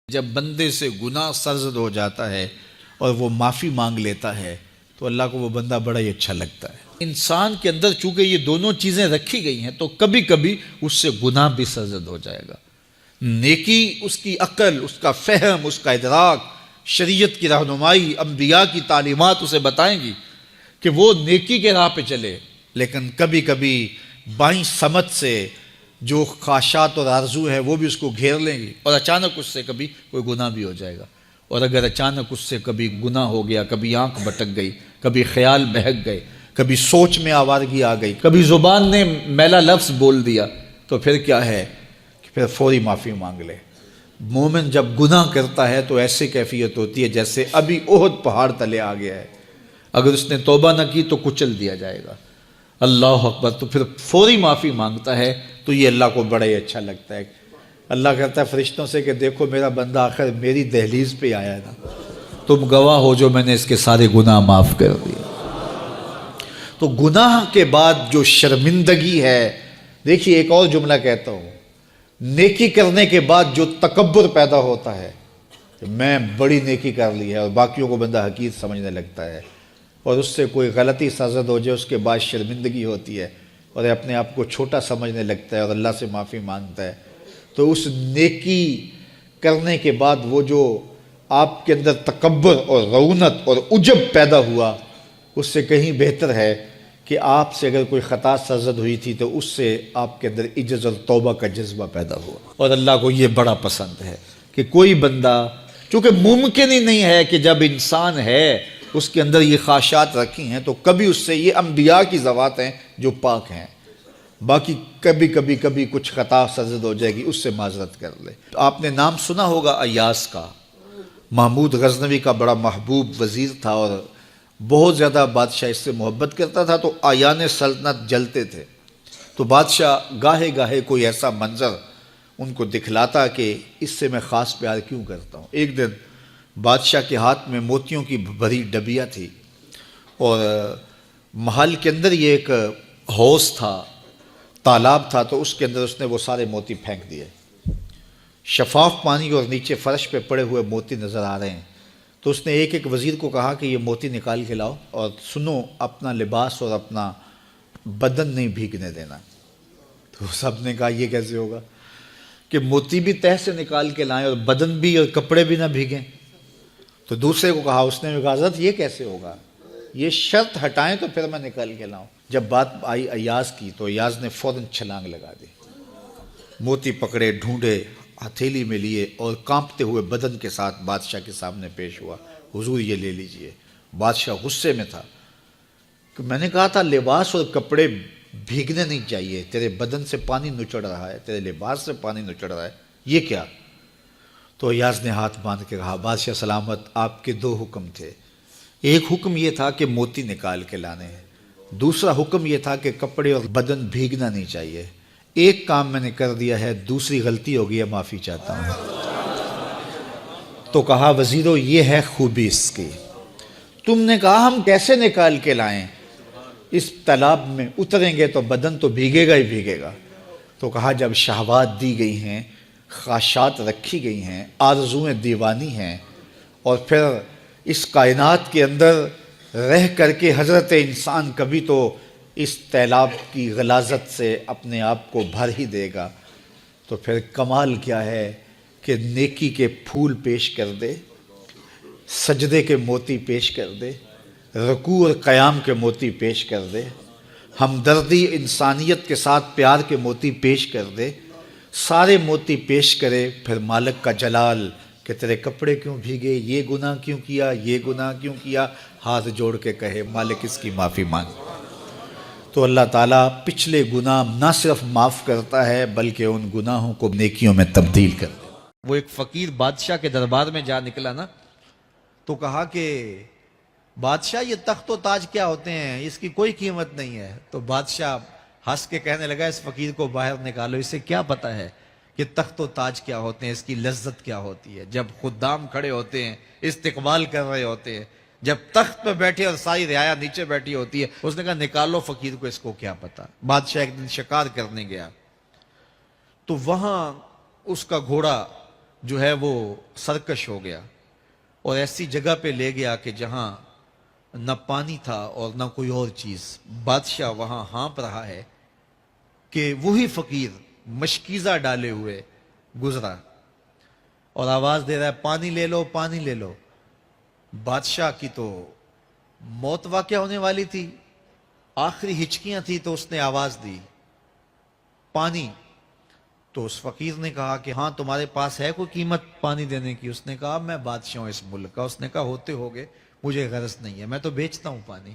جب بندے سے گناہ سرزد ہو جاتا ہے اور وہ معافی مانگ لیتا ہے تو اللہ کو وہ بندہ بڑا ہی اچھا لگتا ہے۔ انسان کے اندر چونکہ یہ دونوں چیزیں رکھی گئی ہیں تو کبھی کبھی اس سے گناہ بھی سرزد ہو جائے گا۔ نیکی اس کی عقل، اس کا فہم، اس کا ادراک، شریعت کی رہنمائی، انبیاء کی تعلیمات اسے بتائیں گی کہ وہ نیکی کے راہ پہ چلے، لیکن کبھی کبھی بائیں سمت سے جو خواہشات اور آرزو ہے وہ بھی اس کو گھیر لیں گی اور اچانک اس سے کبھی کوئی گناہ بھی ہو جائے گا۔ اور اگر اچانک اس سے کبھی گناہ ہو گیا، کبھی آنکھ بھٹک گئی، کبھی خیال بہک گئے، کبھی سوچ میں آوارگی آ گئی، کبھی زبان نے میلا لفظ بول دیا، تو پھر کیا ہے کہ پھر فوری معافی مانگ لے۔ مومن جب گناہ کرتا ہے تو ایسی کیفیت ہوتی ہے جیسے ابھی احد پہاڑ تلے آ گیا ہے، اگر اس نے توبہ نہ کی تو کچل دیا جائے گا۔ اللہ اکبر، تو پھر فوری معافی مانگتا ہے تو یہ اللہ کو بڑا ہی اچھا لگتا ہے۔ اللہ کہتا ہے فرشتوں سے کہ دیکھو میرا بندہ آخر میری دہلیز پہ آیا ہے نا، تم گواہ ہو جو میں نے اس کے سارے گناہ معاف کر دیے۔ تو گناہ کے بعد جو شرمندگی ہے، دیکھیے ایک اور جملہ کہتا ہوں، نیکی کرنے کے بعد جو تکبر پیدا ہوتا ہے کہ میں بڑی نیکی کر لی ہے اور باقیوں کو بندہ حقیر سمجھنے لگتا ہے، اور اس سے کوئی غلطی سرزد ہو جائے اس کے بعد شرمندگی ہوتی ہے اور اپنے آپ کو چھوٹا سمجھنے لگتا ہے اور اللہ سے معافی مانگتا ہے، تو اس نیکی کرنے کے بعد وہ جو آپ کے اندر تکبر اور رعونت اور عجب پیدا ہوا، اس سے کہیں بہتر ہے کہ آپ سے اگر کوئی خطا سرزد ہوئی تھی تو اس سے آپ کے اندر عجز اور توبہ کا جذبہ پیدا ہوا۔ اور اللہ کو یہ بڑا پسند ہے کہ کوئی بندہ، چونکہ ممکن ہی نہیں ہے کہ جب انسان ہے اس کے اندر یہ خواہشات رکھی ہیں تو کبھی اس سے، یہ انبیاء کی ذوات ہیں جو پاک ہیں، باقی کبھی کچھ خطا سرزد ہو جائے گی، اس سے معذرت کر لے۔ آپ نے نام سنا ہوگا ایاس کا، محمود غزنوی کا بڑا محبوب وزیر تھا اور بہت زیادہ بادشاہ اس سے محبت کرتا تھا، تو آیان سلطنت جلتے تھے، تو بادشاہ گاہے گاہے کوئی ایسا منظر ان کو دکھلاتا کہ اس سے میں خاص پیار کیوں کرتا ہوں۔ ایک دن بادشاہ کے ہاتھ میں موتیوں کی بھری ڈبیا تھی اور محل کے اندر یہ ایک حوض تھا، تالاب تھا، تو اس کے اندر اس نے وہ سارے موتی پھینک دیے۔ شفاف پانی اور نیچے فرش پہ پڑے ہوئے موتی نظر آ رہے ہیں، تو اس نے ایک ایک وزیر کو کہا کہ یہ موتی نکال کے لاؤ اور سنو اپنا لباس اور اپنا بدن نہیں بھیگنے دینا۔ تو سب نے کہا یہ کیسے ہوگا کہ موتی بھی تہہ سے نکال کے لائیں اور بدن بھی اور کپڑے بھی نہ بھیگیں؟ تو دوسرے کو کہا، اس نے کہا حضرت یہ کیسے ہوگا، یہ شرط ہٹائیں تو پھر میں نکال کے لاؤں۔ جب بات آئی ایاز کی تو ایاز نے فوراً چھلانگ لگا دی، موتی پکڑے، ڈھونڈے، ہتھیلی میں لیے اور کانپتے ہوئے بدن کے ساتھ بادشاہ کے سامنے پیش ہوا، حضور یہ لے لیجئے۔ بادشاہ غصے میں تھا کہ میں نے کہا تھا لباس اور کپڑے بھیگنے نہیں چاہیے، تیرے بدن سے پانی نچڑ رہا ہے، تیرے لباس سے پانی نچڑ رہا ہے، یہ کیا؟ تو ایاز نے ہاتھ باندھ کے کہا بادشاہ سلامت، آپ کے دو حکم تھے، ایک حکم یہ تھا کہ موتی نکال کے لانے ہیں، دوسرا حکم یہ تھا کہ کپڑے اور بدن بھیگنا نہیں چاہیے۔ ایک کام میں نے کر دیا ہے، دوسری غلطی ہو گئی ہے، معافی چاہتا ہوں۔ تو کہا وزیرو یہ ہے خوبی اس کی، تم نے کہا ہم کیسے نکال کے لائیں، اس تالاب میں اتریں گے تو بدن تو بھیگے گا ہی بھیگے گا۔ تو کہا جب شہوات دی گئی ہیں، خواہشات رکھی گئی ہیں، آرزویں دیوانی ہیں، اور پھر اس کائنات کے اندر رہ کر کے حضرت انسان کبھی تو اس تالاب کی غلاظت سے اپنے آپ کو بھر ہی دے گا، تو پھر کمال کیا ہے کہ نیکی کے پھول پیش کر دے، سجدے کے موتی پیش کر دے، رکوع اور قیام کے موتی پیش کر دے، ہمدردی انسانیت کے ساتھ پیار کے موتی پیش کر دے، سارے موتی پیش کرے، پھر مالک کا جلال کہ تیرے کپڑے کیوں بھیگے، یہ گناہ کیوں کیا، یہ گناہ کیوں کیا، ہاتھ جوڑ کے کہے مالک اس کی معافی مانگ، تو اللہ تعالیٰ پچھلے گناہ نہ صرف معاف کرتا ہے بلکہ ان گناہوں کو نیکیوں میں تبدیل کرتا ہے۔ وہ ایک فقیر بادشاہ کے دربار میں جا نکلا نا، تو کہا کہ بادشاہ یہ تخت و تاج کیا ہوتے ہیں، اس کی کوئی قیمت نہیں ہے۔ تو بادشاہ ہنس کے کہنے لگا اس فقیر کو باہر نکالو، اسے کیا پتہ ہے کہ تخت و تاج کیا ہوتے ہیں، اس کی لذت کیا ہوتی ہے۔ جب خدام کھڑے ہوتے ہیں، استقبال کر رہے ہوتے ہیں، جب تخت پہ بیٹھے اور ساری رعایا نیچے بیٹھی ہوتی ہے، اس نے کہا نکالو فقیر کو، اس کو کیا پتا۔ بادشاہ ایک دن شکار کرنے گیا تو وہاں اس کا گھوڑا جو ہے وہ سرکش ہو گیا اور ایسی جگہ پہ لے گیا کہ جہاں نہ پانی تھا اور نہ کوئی اور چیز. بادشاہ وہاں ہانپ رہا ہے کہ وہی فقیر مشکیزہ ڈالے ہوئے گزرا اور آواز دے رہا ہے پانی لے لو پانی لے لو. بادشاہ کی تو موت واقع ہونے والی تھی, آخری ہچکیاں تھی, تو اس نے آواز دی پانی. تو اس فقیر نے کہا کہ ہاں تمہارے پاس ہے کوئی قیمت پانی دینے کی؟ اس نے کہا میں بادشاہ ہوں اس ملک کا. اس نے کہا ہوتے ہوگے, مجھے غرض نہیں ہے, میں تو بیچتا ہوں پانی.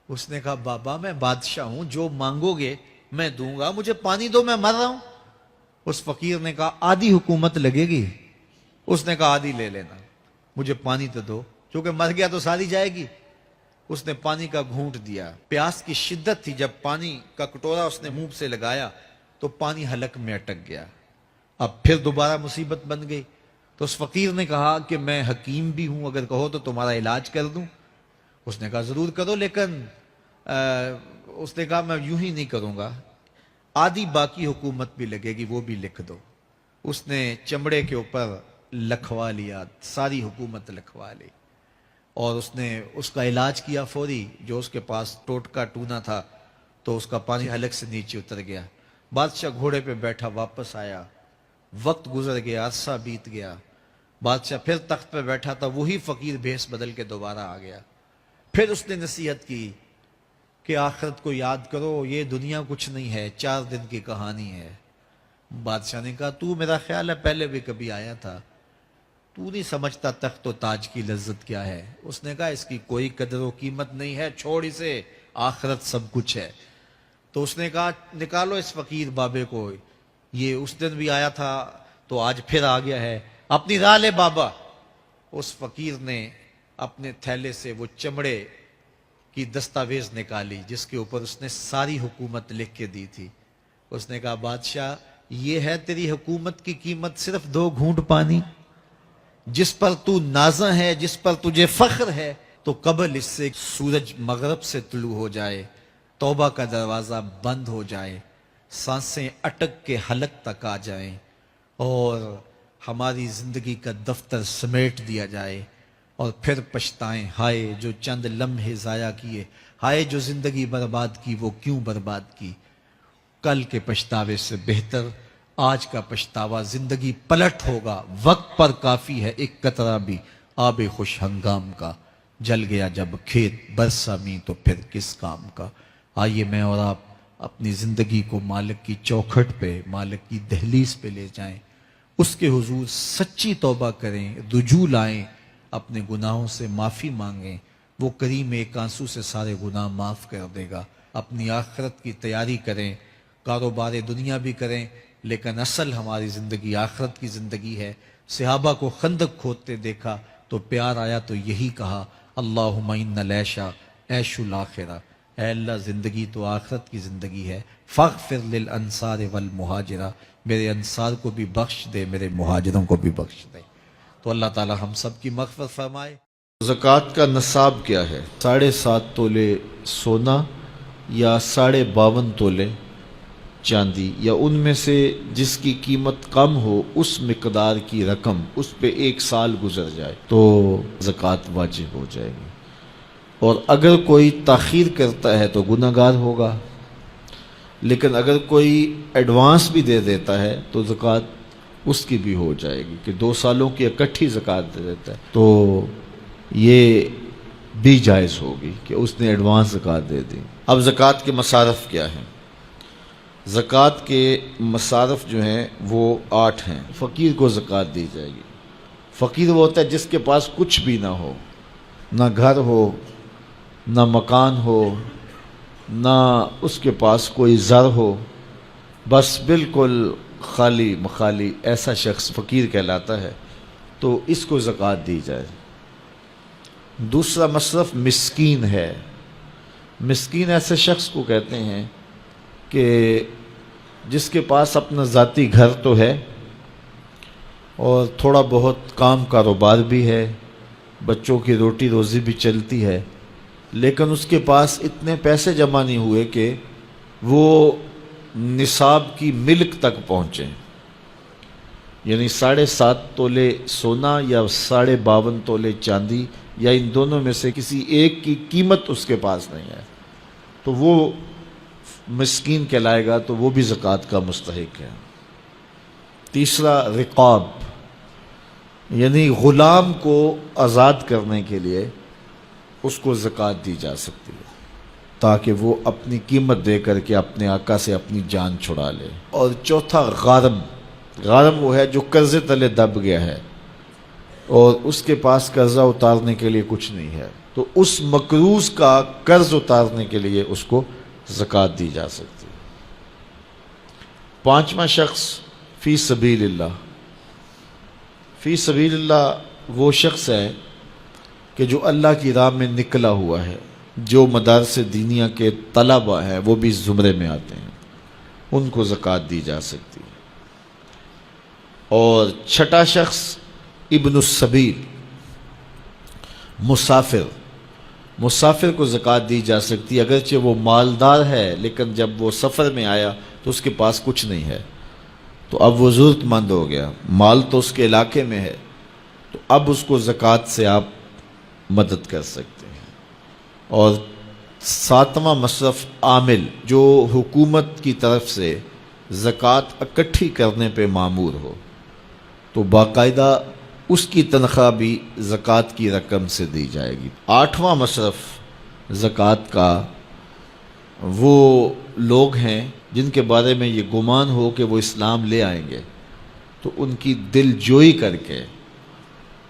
اس نے کہا بابا میں بادشاہ ہوں, جو مانگو گے میں دوں گا, مجھے پانی دو, میں مر رہا ہوں. اس فقیر نے کہا آدھی حکومت لگے گی. اس نے کہا آدھی لے لینا, مجھے پانی تو دو, کیونکہ مر گیا تو ساری جائے گی. اس نے پانی کا گھونٹ دیا, پیاس کی شدت تھی, جب پانی کا کٹورا اس نے منہ سے لگایا تو پانی حلق میں اٹک گیا. اب پھر دوبارہ مصیبت بن گئی. تو اس فقیر نے کہا کہ میں حکیم بھی ہوں, اگر کہو تو تمہارا علاج کر دوں. اس نے کہا ضرور کرو, لیکن اس نے کہا میں یوں ہی نہیں کروں گا, آدھی باقی حکومت بھی لگے گی, وہ بھی لکھ دو. اس نے چمڑے کے اوپر لکھوا لیا, ساری حکومت لکھوا لی, اور اس نے اس کا علاج کیا فوری. جو اس کے پاس ٹوٹکا ٹونا تھا تو اس کا پانی حلق سے نیچے اتر گیا. بادشاہ گھوڑے پہ بیٹھا واپس آیا, وقت گزر گیا, عرصہ بیت گیا. بادشاہ پھر تخت پہ بیٹھا تھا, وہی فقیر بھیس بدل کے دوبارہ آ گیا. پھر اس نے نصیحت کی کہ آخرت کو یاد کرو, یہ دنیا کچھ نہیں ہے, 4 دن کی کہانی ہے. بادشاہ نے کہا تو میرا خیال ہے پہلے بھی کبھی آیا تھا, تو نہیں سمجھتا تخت و تاج کی لذت کیا ہے. اس نے کہا اس کی کوئی قدر و قیمت نہیں ہے, چھوڑ اسے, آخرت سب کچھ ہے. تو اس نے کہا نکالو اس فقیر بابے کو, یہ اس دن بھی آیا تھا تو آج پھر آ گیا ہے, اپنی راہ لے بابا. اس فقیر نے اپنے تھیلے سے وہ چمڑے کی دستاویز نکالی جس کے اوپر اس نے ساری حکومت لکھ کے دی تھی. اس نے کہا بادشاہ یہ ہے تیری حکومت کی قیمت, صرف 2 گھونٹ پانی, جس پر تو نازاں ہے, جس پر تجھے فخر ہے, تو قبل اس سے سورج مغرب سے طلوع ہو جائے, توبہ کا دروازہ بند ہو جائے, سانسیں اٹک کے حلق تک آ جائیں, اور ہماری زندگی کا دفتر سمیٹ دیا جائے, اور پھر پچھتائیں ہائے جو چند لمحے ضائع کیے, ہائے جو زندگی برباد کی وہ کیوں برباد کی. کل کے پچھتاوے سے بہتر آج کا پچھتاوا زندگی پلٹ ہوگا. وقت پر کافی ہے ایک قطرہ بھی آب خوش ہنگام کا, جل گیا جب کھیت برسا می تو پھر کس کام کا. آئیے میں اور آپ اپنی زندگی کو مالک کی چوکھٹ پہ, مالک کی دہلیز پہ لے جائیں, اس کے حضور سچی توبہ کریں, رجوع لائیں, اپنے گناہوں سے معافی مانگیں. وہ کریم ایک آنسو سے سارے گناہ معاف کر دے گا. اپنی آخرت کی تیاری کریں, کاروبار دنیا بھی کریں, لیکن اصل ہماری زندگی آخرت کی زندگی ہے. صحابہ کو خندق کھودتے دیکھا تو پیار آیا تو یہی کہا اللہم ان العیشہ عیش الآخرہ, اے اللہ زندگی تو آخرت کی زندگی ہے. فاغفر للانصار والمہاجرہ, میرے انصار کو بھی بخش دے, میرے مہاجروں کو بھی بخش دے. تو اللہ تعالی ہم سب کی مغفرت فرمائے. زکوٰۃ کا نصاب کیا ہے؟ 7.5 تولے سونا یا 52.5 تولے چاندی, یا ان میں سے جس کی قیمت کم ہو اس مقدار کی رقم, اس پہ 1 سال گزر جائے تو زکوٰۃ واجب ہو جائے گی. اور اگر کوئی تاخیر کرتا ہے تو گناہ گار ہوگا, لیکن اگر کوئی ایڈوانس بھی دے دیتا ہے تو زکوٰۃ اس کی بھی ہو جائے گی, کہ 2 سالوں کی اکٹھی زکوٰۃ دے دیتا ہے تو یہ بھی جائز ہوگی کہ اس نے ایڈوانس زکوٰۃ دے دی. اب زکوٰۃ کے مصارف کیا ہیں؟ زکوٰۃ کے مصارف جو ہیں وہ 8 ہیں. فقیر کو زکوٰۃ دی جائے گی. فقیر وہ ہوتا ہے جس کے پاس کچھ بھی نہ ہو, نہ گھر ہو, نہ مکان ہو, نہ اس کے پاس کوئی زر ہو, بس بالکل خالی مخالی, ایسا شخص فقیر کہلاتا ہے. تو اس کو زکوٰۃ دی جائے. دوسرا مصرف مسکین ہے. مسکین ایسے شخص کو کہتے ہیں کہ جس کے پاس اپنا ذاتی گھر تو ہے اور تھوڑا بہت کام کاروبار بھی ہے, بچوں کی روٹی روزی بھی چلتی ہے, لیکن اس کے پاس اتنے پیسے جمع نہیں ہوئے کہ وہ نصاب کی ملک تک پہنچیں. یعنی 7.5 تولے سونا یا 52.5 تولے چاندی یا ان دونوں میں سے کسی ایک کی قیمت اس کے پاس نہیں ہے تو وہ مسکین کہلائے گا، تو وہ بھی زکوٰۃ کا مستحق ہے۔ تیسرا رقاب، یعنی غلام کو آزاد کرنے کے لیے اس کو زکوٰۃ دی جا سکتی ہے تاکہ وہ اپنی قیمت دے کر کے اپنے آقا سے اپنی جان چھڑا لے۔ اور چوتھا غارم، غارم وہ ہے جو قرضے تلے دب گیا ہے اور اس کے پاس قرضہ اتارنے کے لیے کچھ نہیں ہے، تو اس مقروض کا قرض اتارنے کے لیے اس کو زکوٰۃ دی جا سکتی ہے۔ پانچواں شخص فی سبیل اللہ، فی سبیل اللہ وہ شخص ہے کہ جو اللہ کی راہ میں نکلا ہوا ہے، جو مدارس دینیہ کے طلبہ ہیں وہ بھی اس زمرے میں آتے ہیں، ان کو زکوٰۃ دی جا سکتی ہے۔ اور چھٹا شخص ابن السبیل، مسافر، مسافر کو زکوٰۃ دی جا سکتی ہے، اگرچہ وہ مالدار ہے لیکن جب وہ سفر میں آیا تو اس کے پاس کچھ نہیں ہے، تو اب وہ ضرورت مند ہو گیا، مال تو اس کے علاقے میں ہے، تو اب اس کو زکوٰۃ سے آپ مدد کر سکتے ہیں۔ اور ساتواں مصرف عامل، جو حکومت کی طرف سے زکوٰۃ اکٹھی کرنے پہ مامور ہو، تو باقاعدہ اس کی تنخواہ بھی زکوٰۃ کی رقم سے دی جائے گی۔ آٹھواں مصرف زکوٰۃ کا وہ لوگ ہیں جن کے بارے میں یہ گمان ہو کہ وہ اسلام لے آئیں گے، تو ان کی دل جوئی کر کے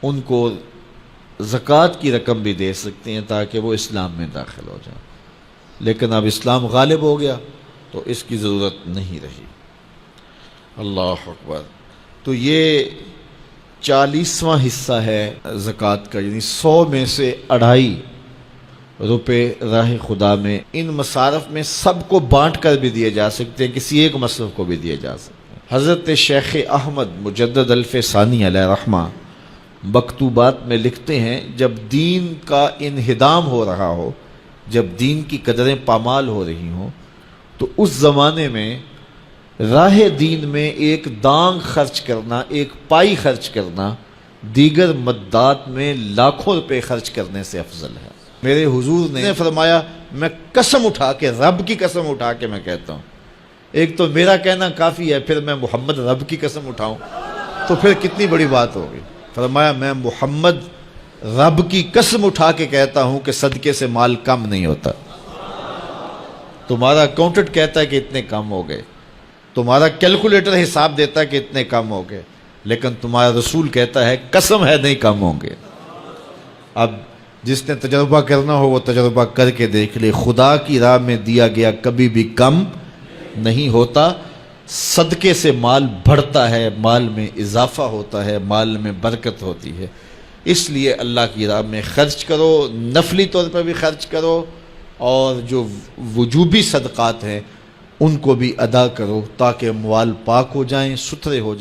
ان کو زکوٰۃ کی رقم بھی دے سکتے ہیں تاکہ وہ اسلام میں داخل ہو جائیں، لیکن اب اسلام غالب ہو گیا تو اس کی ضرورت نہیں رہی۔ اللہ اکبر۔ تو یہ 40واں حصہ ہے زکوٰۃ کا، یعنی 100 میں سے 2.5 روپے راہ خدا میں، ان مصارف میں سب کو بانٹ کر بھی دیے جا سکتے ہیں، کسی ایک مصرف کو بھی دیے جا سکتے ہیں۔ حضرت شیخ احمد مجدد الف ثانی علیہ رحمہ مکتوبات میں لکھتے ہیں، جب دین کا انہدام ہو رہا ہو، جب دین کی قدریں پامال ہو رہی ہوں، تو اس زمانے میں راہ دین میں ایک دانگ خرچ کرنا، ایک پائی خرچ کرنا، دیگر مدات میں لاکھوں روپے خرچ کرنے سے افضل ہے۔ میرے حضور نے فرمایا، میں قسم اٹھا کے، رب کی قسم اٹھا کے میں کہتا ہوں، ایک تو میرا کہنا کافی ہے، پھر میں محمد رب کی قسم اٹھاؤں تو پھر کتنی بڑی بات ہوگی۔ فرمایا، میں محمد رب کی قسم اٹھا کے کہتا ہوں کہ صدقے سے مال کم نہیں ہوتا۔ تمہارا اکاؤنٹنٹ کہتا ہے کہ اتنے کم ہو گئے، تمہارا کیلکولیٹر حساب دیتا ہے کہ اتنے کم ہو گئے، لیکن تمہارا رسول کہتا ہے قسم ہے نہیں کم ہوں گے۔ اب جس نے تجربہ کرنا ہو وہ تجربہ کر کے دیکھ لے، خدا کی راہ میں دیا گیا کبھی بھی کم نہیں ہوتا، صدقے سے مال بڑھتا ہے، مال میں اضافہ ہوتا ہے، مال میں برکت ہوتی ہے۔ اس لیے اللہ کی راہ میں خرچ کرو، نفلی طور پر بھی خرچ کرو، اور جو وجوبی صدقات ہیں ان کو بھی ادا کرو تاکہ اموال پاک ہو جائیں، ستھرے ہو جائیں۔